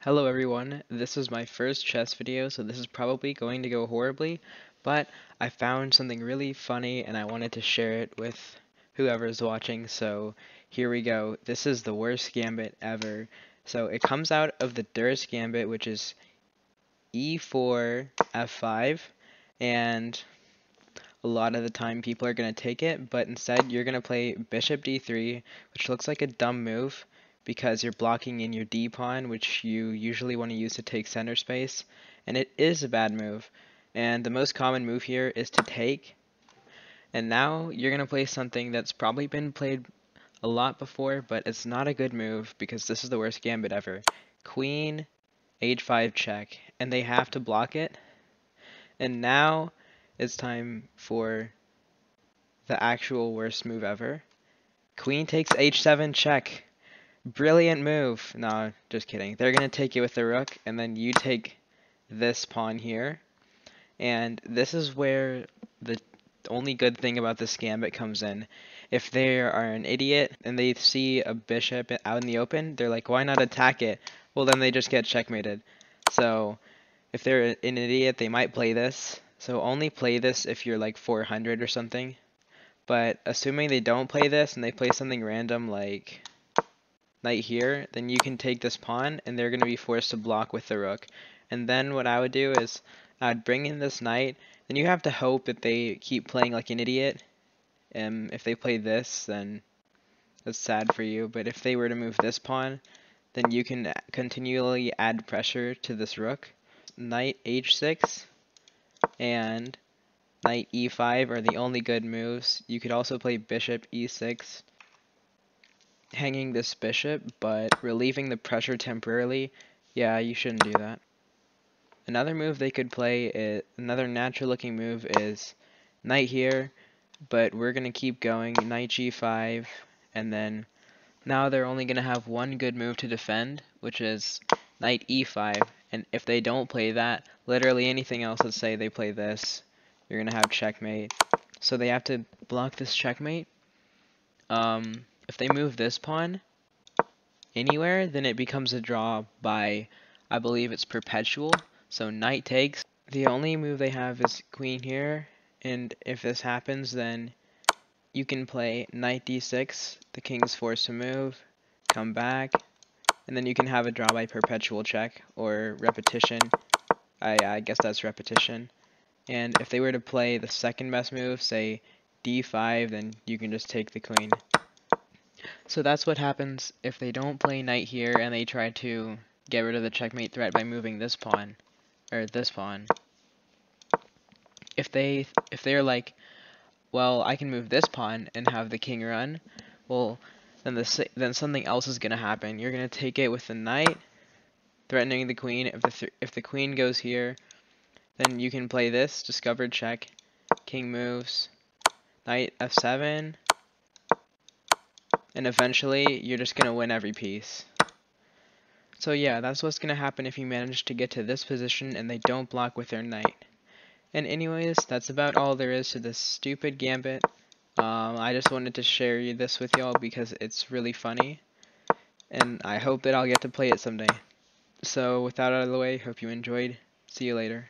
Hello everyone, this is my first chess video, so this is probably going to go horribly, but I found something really funny and I wanted to share it with whoever's watching, so here we go. This is the worst gambit ever. So it comes out of the Durst Gambit, which is e4, f5, and a lot of the time people are going to take it, but instead you're going to play bishop d3, which looks like a dumb move because you're blocking in your d pawn, which you usually want to use to take center space, and it is a bad move. And the most common move here is to take, and now you're going to play something that's probably been played a lot before, but it's not a good move because this is the worst gambit ever. Queen h5 check, and they have to block it, and now it's time for the actual worst move ever. Queen takes h7 check. Brilliant move. No, just kidding. They're going to take it with the rook, and then you take this pawn here. And this is where the only good thing about this gambit comes in. If they are an idiot and they see a bishop out in the open, they're like, why not attack it? Well, then they just get checkmated. So if they're an idiot, they might play this. So only play this if you're like 400 or something. But assuming they don't play this and they play something random like knight here, then you can take this pawn and they're going to be forced to block with the rook. And then what I would do is I'd bring in this knight, then you have to hope that they keep playing like an idiot. And if they play this, then that's sad for you. But if they were to move this pawn, then you can continually add pressure to this rook. Knight h6 and knight e5 are the only good moves. You could also play bishop e6, hanging this bishop, but relieving the pressure temporarily. Yeah, you shouldn't do that. Another move they could play, another natural looking move is knight here, but we're going to keep going, knight g5, and then now they're only going to have one good move to defend, which is knight e5, and if they don't play that, literally anything else, let's say they play this, you're going to have checkmate. So they have to block this checkmate. If they move this pawn anywhere, then it becomes a draw by, I believe it's perpetual. So knight takes. The only move they have is queen here, and if this happens, then you can play knight d6. The king is forced to move, come back, and then you can have a draw by perpetual check or repetition. I guess that's repetition. And if they were to play the second best move, say d5, then you can just take the queen. So that's what happens if they don't play knight here and they try to get rid of the checkmate threat by moving this pawn, or this pawn. If they're like, well, I can move this pawn and have the king run, well, then something else is gonna happen. You're gonna take it with the knight, threatening the queen. If the queen goes here, then you can play this discovered check. King moves, knight f7, and eventually you're just gonna win every piece. So yeah, that's what's gonna happen if you manage to get to this position and they don't block with their knight. And anyways, that's about all there is to this stupid gambit. I just wanted to share this with y'all because it's really funny, and I hope that I'll get to play it someday. So with that out of the way, hope you enjoyed. See you later.